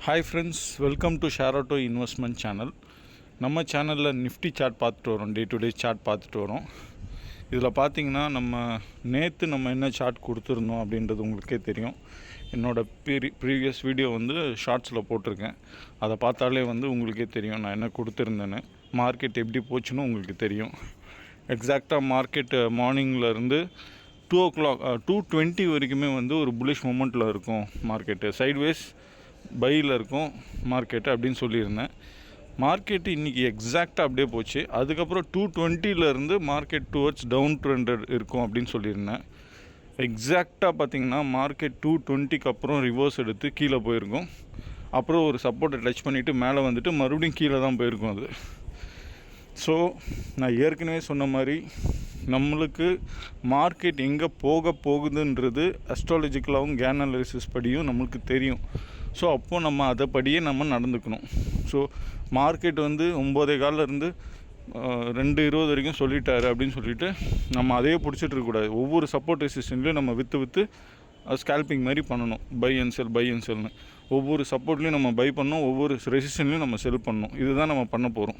Hi friends, welcome to share auto investment channel. நம்ம சேனலில் Nifty chart பார்த்துட்டு வரோம், டே டு டே சார்ட் பார்த்துட்டு வரோம். இதில் பார்த்தீங்கன்னா நேற்று நம்ம என்ன சார்ட் கொடுத்துருந்தோம் அப்படின்றது உங்களுக்கே தெரியும். என்னோடய ப்ரீவியஸ் வீடியோ ஷார்ட்ஸில் போட்டிருக்கேன். அதை பார்த்தாலே உங்களுக்கே தெரியும் நான் என்ன கொடுத்துருந்தேன்னு. மார்க்கெட் எப்படி போச்சுன்னு உங்களுக்கு தெரியும். எக்ஸாக்டாக மார்க்கெட்டு மார்னிங்லேருந்து 2:20 வரைக்குமே ஒரு புல்லிஷ் மூமெண்ட்டில் இருக்கும். மார்க்கெட்டு சைட்வேஸ் பையில் இருக்கும் மார்க்கெட்டு அப்படின்னு சொல்லியிருந்தேன். மார்க்கெட்டு இன்றைக்கி எக்ஸாக்டாக அப்படியே போச்சு. அதுக்கப்புறம் 220 மார்க்கெட் டுவர்ட்ஸ் டவுன் ட்ரெண்டட் இருக்கும் அப்படின்னு சொல்லியிருந்தேன். எக்ஸாக்டாக பார்த்திங்கன்னா மார்க்கெட் 220 அப்புறம் ரிவர்ஸ் எடுத்து கீழே போயிருக்கும். அப்புறம் ஒரு சப்போர்ட்டை டச் பண்ணிவிட்டு மேலே வந்துட்டு மறுபடியும் கீழே தான் போயிருக்கும் அது. ஸோ நான் ஏற்கனவே சொன்ன மாதிரி நம்மளுக்கு மார்க்கெட் எங்கே போகுதுன்றது அஸ்ட்ராலஜிக்கலாகவும் கேன் அனாலிசிஸ் படியும் நம்மளுக்கு தெரியும். ஸோ அப்போது நம்ம அதை படியே நம்ம நடந்துக்கணும். ஸோ மார்க்கெட் 9:15 2:20 வரைக்கும் சொல்லிட்டாரு அப்படின்னு சொல்லிட்டு நம்ம அதையே பிடிச்சிட்டு இருக்கக்கூடாது. ஒவ்வொரு சப்போர்ட் ரெசிஸ்டன்ட்லேயும் நம்ம விற்று ஸ்கேல்பிங் மாதிரி பண்ணணும். பை அண்ட் செல்னு ஒவ்வொரு சப்போர்ட்லேயும் நம்ம பை பண்ணணும், ஒவ்வொரு ரெசிஸ்டன்ட்லேயும் நம்ம செல் பண்ணணும். இதுதான் நம்ம பண்ண போகிறோம்.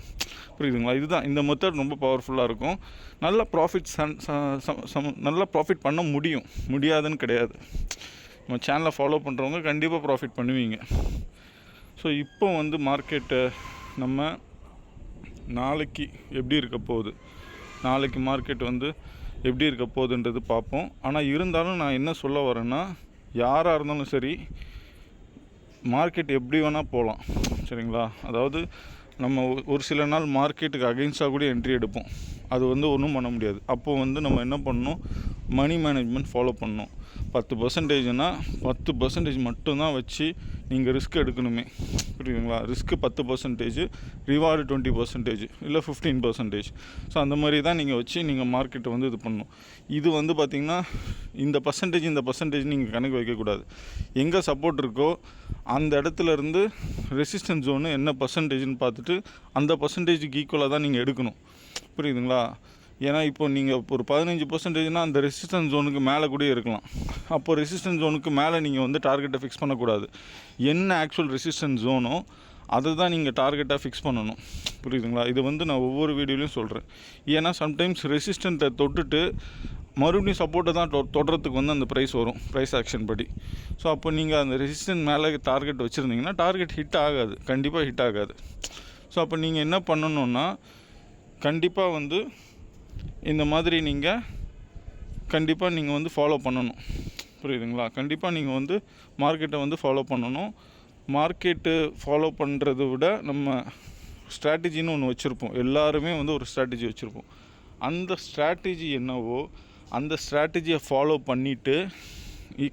புரியுதுங்களா? இதுதான் இந்த மெத்தட் ரொம்ப பவர்ஃபுல்லாக இருக்கும். நல்ல ப்ராஃபிட் பண்ண முடியாதுன்னு கிடையாது. நம்ம சேனலை ஃபாலோ பண்ணுறவங்க கண்டிப்பாக ப்ராஃபிட் பண்ணுவீங்க. ஸோ இப்போ மார்க்கெட்டை நம்ம நாளைக்கு எப்படி இருக்க போகுது, நாளைக்கு மார்க்கெட் எப்படி இருக்க போகுதுன்றது பார்ப்போம். ஆனால் இருந்தாலும் நான் என்ன சொல்ல வரேன்னா, யாராக இருந்தாலும் சரி மார்க்கெட் எப்படி வேணால் போகலாம். சரிங்களா? அதாவது நம்ம ஒரு சில நாள் மார்க்கெட்டுக்கு அகெயின்ஸ்டாக கூட என்ட்ரி எடுப்போம். அது ஒன்றும் பண்ண முடியாது. அப்போது நம்ம என்ன பண்ணணும், மணி மேனேஜ்மெண்ட் ஃபாலோ பண்ணணும். 10%னா 10% மட்டும்தான் வச்சு நீங்கள் ரிஸ்க் எடுக்கணுமே. புரியுதுங்களா? ரிஸ்க்கு 10%, ரிவார்டு 20% இல்லை 15%. ஸோ அந்த மாதிரி தான் நீங்கள் வச்சு நீங்கள் மார்க்கெட்டை இது பண்ணணும். இது பார்த்திங்கன்னா இந்த பர்சன்டேஜ் நீங்கள் கணக்கு வைக்கக்கூடாது. எங்கே சப்போர்ட் இருக்கோ அந்த இடத்துலேருந்து ரெசிஸ்டன்ஸ் ஜோனு என்ன பர்சன்டேஜ்னு பார்த்துட்டு அந்த பர்சன்டேஜுக்கு ஈக்குவலாக தான் நீங்கள் எடுக்கணும். புரியுதுங்களா? ஏன்னா இப்போ நீங்கள் ஒரு 15%னா அந்த ரெசிஸ்டன்ஸ் ஜோனுக்கு மேலே கூட இருக்கலாம். அப்போ ரெசிஸ்டன்ஸ் ஜோனுக்கு மேலே நீங்கள் டார்கெட்டை ஃபிக்ஸ் பண்ணக்கூடாது. என்ன ஆக்சுவல் ரெசிஸ்டன்ஸ் ஜோனோ அதை தான் நீங்கள் டார்கெட்டாக ஃபிக்ஸ் பண்ணணும். புரியுதுங்களா? இது நான் ஒவ்வொரு வீடியோலையும் சொல்கிறேன். ஏன்னா சம்டைம்ஸ் ரெசிஸ்டண்ட்டை தொட்டுட்டு மறுபடியும் சப்போர்ட்டை தான் தொடுறதுக்கு அந்த ப்ரைஸ் வரும், ப்ரைஸ் ஆக்ஷன் படி. ஸோ அப்போ நீங்கள் அந்த ரெசிஸ்டன்ஸ் மேலே டார்கெட் வச்சுருந்தீங்கன்னா டார்கெட் ஹிட் ஆகாது, கண்டிப்பாக ஹிட் ஆகாது. ஸோ அப்போ நீங்கள் என்ன பண்ணணுன்னா, கண்டிப்பாக இந்த மாதிரி நீங்கள் கண்டிப்பாக ஃபாலோ பண்ணணும். புரியுதுங்களா? கண்டிப்பாக நீங்கள் மார்க்கெட்டை ஃபாலோ பண்ணணும். மார்க்கெட்டு ஃபாலோ பண்ணுறதை விட நம்ம ஸ்ட்ராட்டஜின்னு ஒன்று வச்சுருப்போம். எல்லாருமே ஒரு ஸ்ட்ராட்டஜி வச்சுருப்போம். அந்த ஸ்ட்ராட்டஜி என்னவோ அந்த ஸ்ட்ராட்டஜியை ஃபாலோ பண்ணிவிட்டு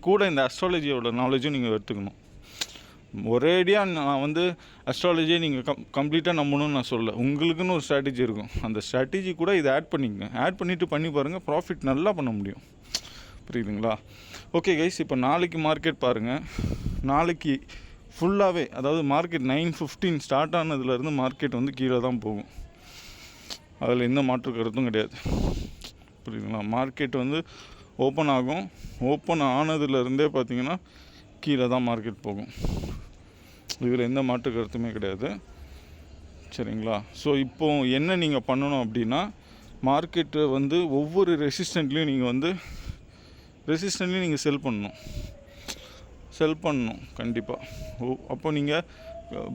கூட இந்த அஸ்ட்ராலஜியோட நாலேஜும் நீங்கள் எடுத்துக்கணும். ஒரேடியாக நான் அஸ்ட்ராலஜியை நீங்கள் கம்ப்ளீட்டாக நம்பணும்னு நான் சொல்ல. உங்களுக்குன்னு ஒரு ஸ்ட்ராட்டஜி இருக்கும். அந்த ஸ்ட்ராட்டஜி கூட இதை ஆட் பண்ணிக்கங்க. ஆட் பண்ணிவிட்டு பண்ணி பாருங்கள், ப்ராஃபிட் நல்லா பண்ண முடியும். புரியுதுங்களா? ஓகே கைஸ், இப்போ நாளைக்கு மார்க்கெட் பாருங்கள். நாளைக்கு ஃபுல்லாகவே, அதாவது மார்க்கெட் 9:15 ஸ்டார்ட் ஆனதுலேருந்து மார்க்கெட் கீழே தான் போகும். அதில் எந்த மாற்று கருத்தும் கிடையாது. புரியுதுங்களா? மார்க்கெட் ஓப்பன் ஆகும். ஓப்பன் ஆனதுலேருந்தே பார்த்திங்கன்னா கீழே தான் மார்க்கெட் போகும். இதில் எந்த மாற்று கருத்துமே கிடையாது. சரிங்களா? ஸோ இப்போது என்ன நீங்கள் பண்ணணும் அப்படின்னா, மார்க்கெட்டு ஒவ்வொரு ரெசிஸ்டண்ட்லேயும் நீங்கள் ரெசிஸ்டண்ட்லேயும் செல் பண்ணணும் கண்டிப்பாக. அப்போ நீங்கள்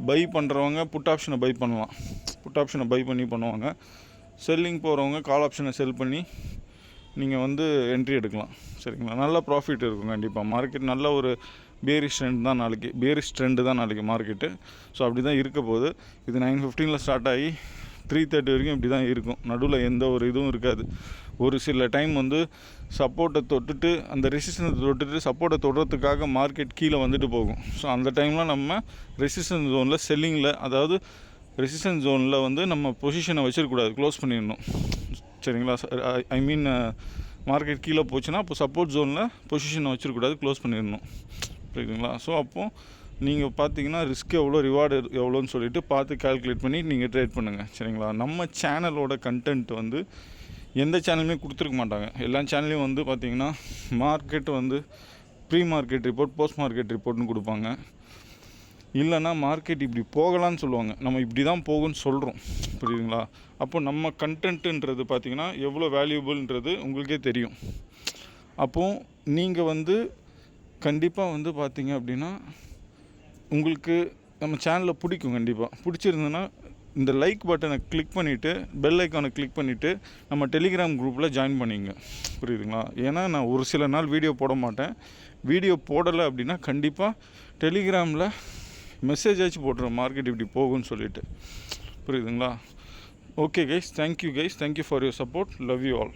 பை பண்ணுறவங்க புட் ஆப்ஷனை பை பண்ணலாம். புட் ஆப்ஷனை பை பண்ணுவாங்க. செல்லிங் போகிறவங்க கால் ஆப்ஷனை செல் பண்ணி நீங்கள் என்ட்ரி எடுக்கலாம். சரிங்களா? நல்ல ப்ராஃபிட் இருக்கும் கண்டிப்பாக. மார்க்கெட் நல்ல ஒரு பேரிஷ் ட்ரெண்டு தான் நாளைக்கு மார்க்கெட்டு. ஸோ அப்படி தான் இருக்க போகுது. இது 9:15 ஸ்டார்ட் ஆகி 3:30 வரைக்கும் இப்படி தான் இருக்கும். நடுவில் எந்த ஒரு இதுவும் இருக்காது. ஒரு சில டைம் சப்போர்ட்டை தொட்டுட்டு அந்த ரெசிஸ்டன்ஸை தொட்டுட்டு சப்போர்ட்டை தொடுறதுக்காக மார்க்கெட் கீழே போகும். ஸோ அந்த டைமில் நம்ம ரெசிஸ்டன்ஸ் ஜோனில் செல்லிங்கில், அதாவது ரெசிஸ்டன்ஸ் ஜோனில் நம்ம பொசிஷனை வச்சிடக்கூடாது, க்ளோஸ் பண்ணிடணும். சரிங்களா? ஐ மீன் மார்க்கெட் கீழே போச்சுன்னா அப்போ சப்போர்ட் ஜோனில் பொசிஷனை வச்சிடக்கூடாது, க்ளோஸ் பண்ணிடணும். புரியுதுங்களா? ஸோ அப்போது நீங்கள் பார்த்தீங்கன்னா ரிஸ்க் எவ்வளோ, ரிவார்டு எவ்வளோன்னு சொல்லிவிட்டு பார்த்து கால்குலேட் பண்ணி நீங்கள் ட்ரேட் பண்ணுங்கள். சரிங்களா? நம்ம சேனலோட கண்டென்ட் எந்த சேனலுமே கொடுத்துருக்க மாட்டாங்க. எல்லா சேனல்லையும் பார்த்திங்கன்னா market pre market report, post market ரிப்போர்ட்னு கொடுப்பாங்க. இல்லைன்னா மார்க்கெட் இப்படி போகலான்னு சொல்லுவாங்க, நம்ம இப்படி தான் போகும்னு சொல்கிறோம். புரியுதுங்களா? அப்போ நம்ம கண்டென்ட்டுன்றது பார்த்திங்கன்னா எவ்வளோ வேல்யூபிள்ன்றது உங்களுக்கே தெரியும். அப்போது நீங்கள் வந்து கண்டிப்பாக வந்து பார்த்திங்க அப்படின்னா உங்களுக்கு நம்ம சேனலில் பிடிக்கும். கண்டிப்பாக பிடிச்சிருந்ததுன்னா இந்த லைக் பட்டனை கிளிக் பண்ணிவிட்டு பெல் ஐக்கானை கிளிக் பண்ணிவிட்டு நம்ம டெலிகிராம் குரூப்பில் ஜாயின் பண்ணிங்க. புரியுதுங்களா? ஏன்னா நான் ஒரு சில நாள் வீடியோ போட மாட்டேன். வீடியோ போடலை அப்படின்னா கண்டிப்பாக டெலிகிராமில் மெசேஜ் ஆச்சு போட்டுருவேன், மார்க்கெட் இப்படி போகும்னு சொல்லிவிட்டு. புரியுதுங்களா? Okay guys, thank you guys, thank you for your support. Love you all.